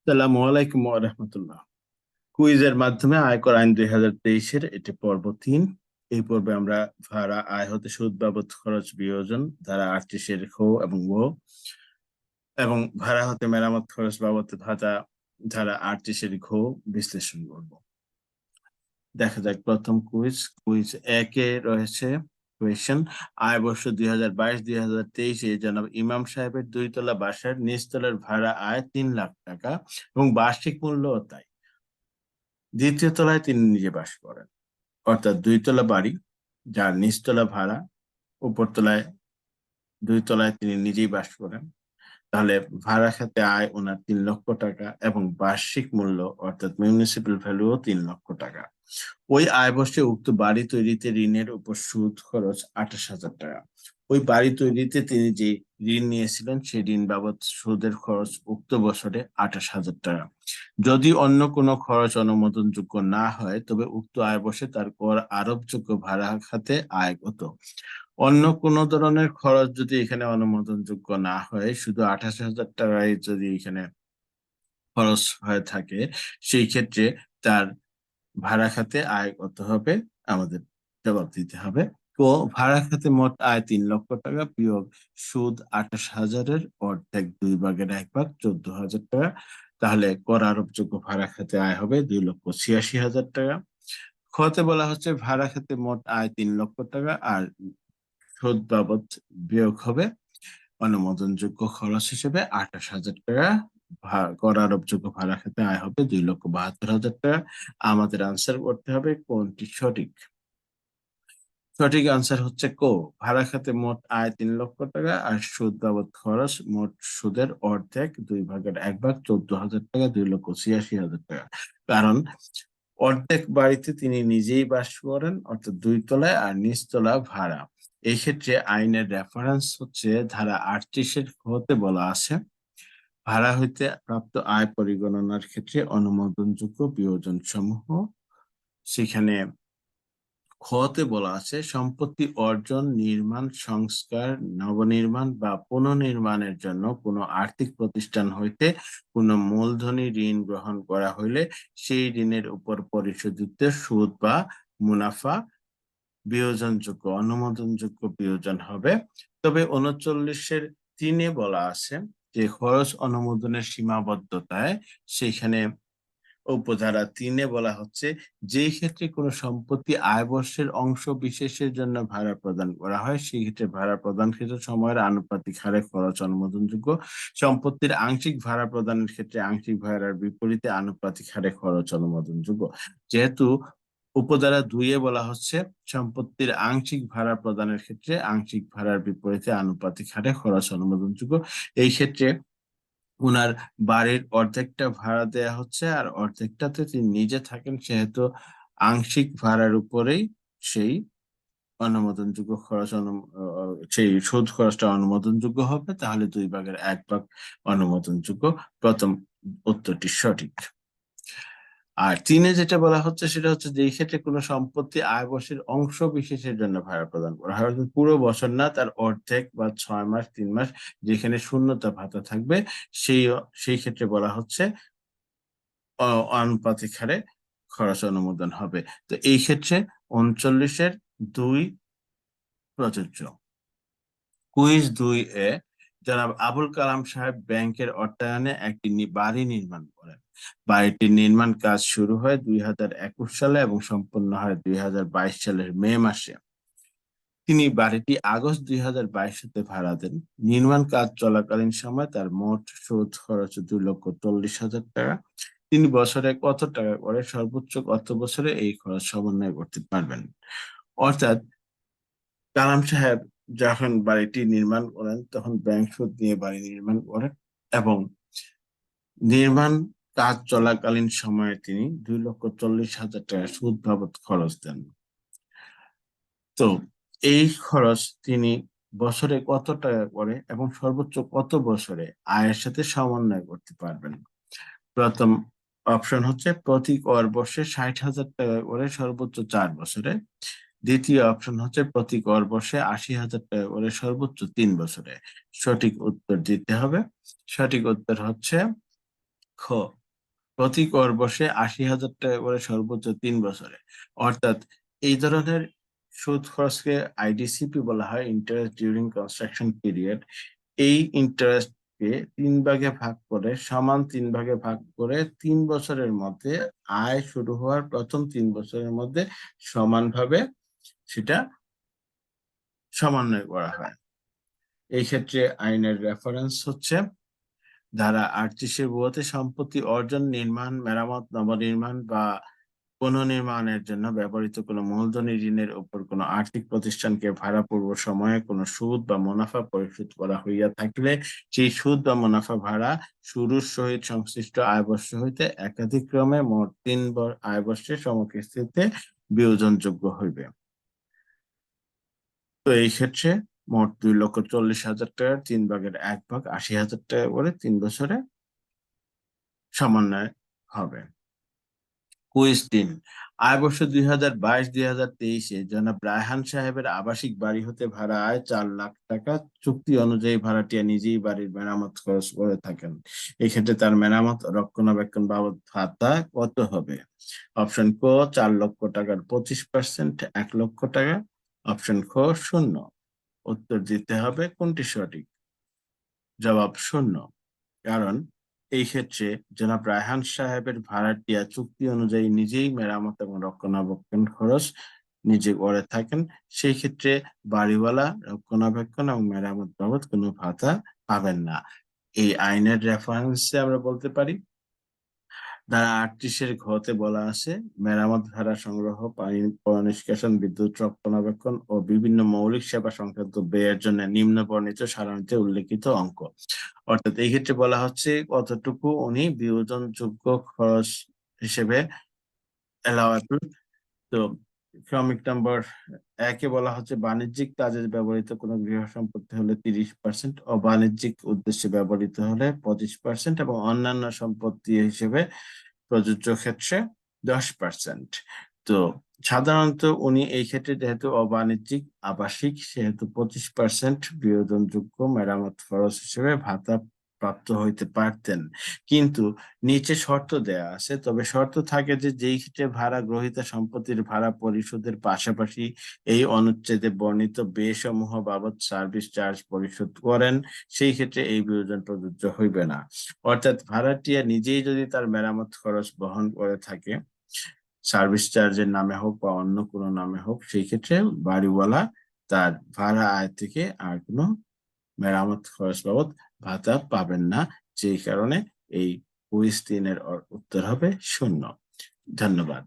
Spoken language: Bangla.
আসসালামু আলাইকুম ওয়া রাহমাতুল্লাহ। কুইজের মাধ্যমে আয়কর আইন 2023-এর এটি পর্ব 3। এই পর্বে আমরা ভাড়া, আয় হতে সুদ বাবদ খরচ বিয়োজন ধারা 38-এর খ এবং গ এবং ভাড়া হতে মেরামত খরচ বাবদ ভাতা ধারা 38-এর ঘ বিশ্লেষণ করব। দেখা যাক প্রথম কুইজ। কুইজ 1-এ রয়েছে কোয়েশ্চেন: আয় বর্ষ 2022-2023-এ জনাব ইমাম সাহেবের 2 তলা বাসার নিচতলার ভাড়া আয় 3 লাখ টাকা এবং বার্ষিক মূল্য তাই। দ্বিতীয় তলায় তিনি নিজে বাস করেন, অর্থাৎ 2 তলা বাড়ি যার নিচতলা ভাড়া, উপরতলায় 2 তলায় তিনি নিজেই বাস করেন। তাহলে ভাড়া খাতে আয় ওনার 3 লক্ষ টাকা এবং বার্ষিক মূল্য অর্থাৎ মিউনিসিপ্যাল ভ্যালুও 3 লক্ষ টাকা। ওই আয় বর্ষে উক্ত বাড়ি তৈরিতে ঋণের উপর সুদ খরচ 28,000 টাকা। ওই বাড়ি তৈরিতে তিনি যে ঋণ নিয়েছিলেন সেই ঋণ বাবদ সুদের খরচ উক্ত বছরে 28,000 টাকা। যদি অন্য কোনো খরচ অনুমোদনযোগ্য না হয় তবে উক্ত আয় বর্ষে তার কর আরোপযোগ্য ভাড়া খাতে আয়গত। অন্য কোনো ধরনের খরচ যদি এখানে অনুমোদনযোগ্য না হয়, শুধু 28,000 টাকায় যদি এখানে খরচ হয়ে থাকে, সেই ক্ষেত্রে তার ভাড়া খাতে আয় কত হবে আমাদের জবাব দিতে হবে। তো ভাড়া খাতে মোট আয় 3 লক্ষ টাকা বিয়োগ সুদ 28,000-এর অর্ধেক 2/1 14,000 টাকা। তাহলে কর আরোপযোগ্য ভাড়া খাতে আয় হবে 2,86,000 টাকা। খতে বলা হচ্ছে ভাড়া খাতে মোট আয় 3 লক্ষ টাকা আর সুদ বাবদ বিয়োগ হবে অনুমোদনযোগ্য খরচ হিসেবে 28,000 টাকা। কর আরোপযোগ্য ভাড়া খাতে আয় হবে 2,72,000 টাকা। আমাদের আনসার করতে হবে কোনটি সঠিক। সঠিক আনসার হচ্ছে ক, ভাড়া খাতে মোট আয় 3 লক্ষ টাকা আর সুদ বাবদ খরচ মোট সুদের অর্ধেক 2/1 14,000 টাকা, 2,86,000 টাকা। কারণ অর্ধেক বাড়িতে তিনি নিজেই বাস করেন, অর্থাৎ 2 তলায়, আর নিচতলা ভাড়া। এই ক্ষেত্রে আইনের রেফারেন্স হচ্ছে ধারা 38-এর হতে বলা আছে ভাড়া হইতে প্রাপ্ত আয় পরিগণনার ক্ষেত্রে অনুমোদনযোগ্য বিয়োজন সমূহ। সেখানে খতে বলা আছে সম্পত্তি অর্জন, নির্মাণ, সংস্কার, নবনির্মাণ বা পুনর্নির্মাণের জন্য কোনো আর্থিক প্রতিষ্ঠান হইতে কোনো মূলধনী ঋণ গ্রহণ করা হইলে সেই ঋণের উপর পরিশোধিত সুদ বা মুনাফা বিয়োজনযোগ্য, অনুমোদনযোগ্য বিয়োজন হবে। তবে 39-এর 3-এ বলা আছে যে খরচ অনুমোদনের সীমাবদ্ধতায় সেখানে উপধারা 3-এ বলা হচ্ছে যেই ক্ষেত্রে কোনো সম্পত্তি আয় বর্ষের অংশ বিশেষের জন্য ভাড়া প্রদান করা হয় সেই ক্ষেত্রে ভাড়া প্রদান ক্ষেত্রে সময়ের আনুপাতিক হারে খরচ অনুমোদনযোগ্য। সম্পত্তির আংশিক ভাড়া প্রদানের ক্ষেত্রে আংশিক ভাড়ার বিপরীতে আনুপাতিক হারে খরচ অনুমোদনযোগ্য। যেহেতু উপধারা 2-এ বলা হচ্ছে সম্পত্তির আংশিক ভাড়া প্রদানের ক্ষেত্রে আংশিক ভাড়ার বিপরীতে আনুপাতিক হারে খরচ অনুমোদনযোগ্য, এই ক্ষেত্রে উনার বাড়ির অর্ধেকটা ভাড়া দেয়া হচ্ছে আর অর্ধেকটাতে তিনি নিজে থাকেন, সেহেতু আংশিক ভাড়ার উপরেই সেই অনুমোদনযোগ্য খরচ সেই সুদ খরচটা অনুমোদনযোগ্য হবে। তাহলে 2/1 অনুমোদনযোগ্য। প্রথম উত্তরটি সঠিক। আর 3-এ যেটা বলা হচ্ছে সেটা হচ্ছে যে এই ক্ষেত্রে কোনো সম্পত্তি আয় বর্ষের অংশ বিশেষের জন্য ভাড়া প্রদান করা হয়, অর্থাৎ পুরো বছর না, তার অর্ধেক বা 6 মাস 3 মাস যেখানে শূন্যতা ভাতা থাকবে সেই সেই ক্ষেত্রে বলা হচ্ছে আনুপাতিক হারে খরচ অনুমোদন হবে। তো এই ক্ষেত্রে 39-এর 2 প্রযোজ্য। কুইজ 2-এ জনাব আবুল কালাম সাহেব ব্যাংকের অর্থায়নে একটি বাড়ি নির্মাণ করেন। বাড়িটির নির্মাণ কাজ শুরু হয় 2021 সালে এবং সম্পন্ন হয় 2022 সালের মে মাসে। তিনি বাড়িটি আগস্ট 2022-তে ভাড়া দেন। নির্মাণ কাজ চলাকালীন সময় তার মোট সুদ খরচ 2,40,000 টাকা। তিনি বছরে কত টাকা করে সর্বোচ্চ কত বছরে এই খরচ সমন্বয় করতে পারবেন? অর্থাৎ কালাম সাহেব যখন বাড়িটি নির্মাণ করেন তখন ব্যাংক সুদ নিয়ে বাড়ি নির্মাণ করেন এবং নির্মাণ কাজ চলাকালীন সময়ে তিনি 2,40,000 টাকা সুদ বাবদ খরচ দেন। তো এই খরচ তিনি বছরে কত টাকা করে এবং সর্বোচ্চ কত বছরে আয়ের সাথে সমন্বয় করতে পারবেন? প্রথম অপশন হচ্ছে প্রতি কর বর্ষে 60,000 টাকা করে সর্বোচ্চ 4 বছরে। দ্বিতীয় অপশন হচ্ছে প্রতি কর বর্ষে 80,000 টাকা করে সর্বোচ্চ 3 বছরে। সঠিক উত্তর দিতে হবে। সঠিক উত্তর হচ্ছে খ, খ, প্রতি কর বর্ষে ৮০,০০০ টাকা করে সর্বোচ্চ ৩ বছরে। অর্থাৎ এই ধরনের সুদ খরচকে আইডিসিপি বলা হয়, ইন্টারেস্ট ডিউরিং কনস্ট্রাকশন পিরিয়ড। এই ইন্টারেস্টকে ৩ ভাগে ভাগ করে, সমান ৩ ভাগে ভাগ করে ৩ বছরের মধ্যে, আয় শুরু হওয়ার প্রথম ৩ বছরের মধ্যে সমানভাবে সেটা সমন্বয় করা হয়। এই ক্ষেত্রে আইনের রেফারেন্স হচ্ছে ধারা ৩৮-এর বইতে সম্পত্তি অর্জন, নির্মাণ, মেরামত, নবনির্মাণ বা পুনর্নির্মাণের জন্য ব্যবহৃত কোনো মূলধনী ঋণের উপর কোনো আর্থিক প্রতিষ্ঠানকে ভাড়াপূর্ব সময়ে কোনো সুদ বা মুনাফা পরিশোধ করা হইয়া থাকিলে সেই সুদ বা মুনাফা ভাড়া শুরুর সহিত সংশ্লিষ্ট আয়বর্ষ হইতে একাধিক্রমে মোট ৩ আয়বর্ষের সমকিস্তিতে বিয়োজনযোগ্য হইবে। তো এই ক্ষেত্রে মোট ২,৪০,০০০ টাকার ৩ ভাগের ১ ভাগ ৮০,০০০ টাকা করে ৩ বছরে সমন্বয় হবে। কুইজ ৩, আয়বর্ষ ২০২২-২০২৩-এ জনাব রায়হান সাহেবের আবাসিক বাড়ি হতে ভাড়া আয় ৪ লাখ টাকা। চুক্তি অনুযায়ী ভাড়াটিয়া নিজেই বাড়ির মেরামত খরচ করে থাকেন। এক্ষেত্রে তার মেরামত রক্ষণাবেক্ষণ বাবদ ভাতা কত হবে? অপশন ক, ৪ লক্ষ টাকার 25%, ১ লক্ষ টাকা। অপশন খ, 0। উত্তর দিতে হবে কোনটি সঠিক? জবাব 0। কারণ এই ক্ষেত্রে জনাব রায়হান সাহেবের ভাড়াটিয়া চুক্তি অনুযায়ী নিজেই মেরামত এবং রক্ষণাবেক্ষণ খরচ নিজে করে থাকেন। সেই ক্ষেত্রে বাড়িওয়ালা রক্ষণাবেক্ষণ এবং মেরামত বাবদ কোনো ভাতা পাবেন না। এই আইনের রেফারেন্সে আমরা বলতে পারি ধারা ৩৮-এর ঘতে বলা আছে মেরামত ভাড়া সংগ্রহ, পানি নিষ্কাশন, বিদ্যুৎ রক্ষণাবেক্ষণ ও বিভিন্ন মৌলিক সেবা সংক্রান্ত ব্যয়ের জন্য নিম্ন বর্ণিত সারণীতে উল্লেখিত অঙ্ক। অর্থাৎ এই ক্ষেত্রে বলা হচ্ছে কতটুকু উনি বিয়োজনযোগ্য খরচ হিসেবে অ্যালাওয়েবল। তো ক্রমিক নম্বর ১-এ বলা হচ্ছে বাণিজ্যিক কাজে ব্যবহৃত কোনো গৃহ সম্পত্তি হলে ৩০%, অবাণিজ্যিক উদ্দেশ্যে ব্যবহৃত হলে 25% এবং অন্যান্য সম্পত্তি হিসেবে প্রযোজ্য ক্ষেত্রে 10%। তো সাধারণত উনি এই ক্ষেত্রে যেহেতু অবাণিজ্যিক আবাসিক, সেহেতু 25% বিয়োজনযোগ্য মেরামত খরচ হিসেবে ভাতা প্রাপ্ত হইতে পারতেন। কিন্তু নিচে শর্ত দেয়া আছে, তবে শর্ত থাকে যে যেই ক্ষেত্রে ভাড়া গ্রহীতা সম্পত্তির ভাড়া পরিশোধের পাশাপাশি এই অনুচ্ছেদে বর্ণিত ব্যয়সমূহ বাবদ সার্ভিস চার্জ পরিশোধ করেন, সেই ক্ষেত্রে এই বিয়োজন প্রযোজ্য হইবে না। অর্থাৎ ভাড়াটিয়া নিজেই যদি তার মেরামত খরচ বহন করে থাকে, সার্ভিস চার্জের নামে হোক বা অন্য কোনো নামে হোক, সেই ক্ষেত্রে বাড়িওয়ালা তার ভাড়া আয় থেকে আর কোনো মেরামত খরচ বাবদ ভাতা পাবেন না। যেই কারণে এই কুইজ ৩-এর উত্তর হবে 0। ধন্যবাদ।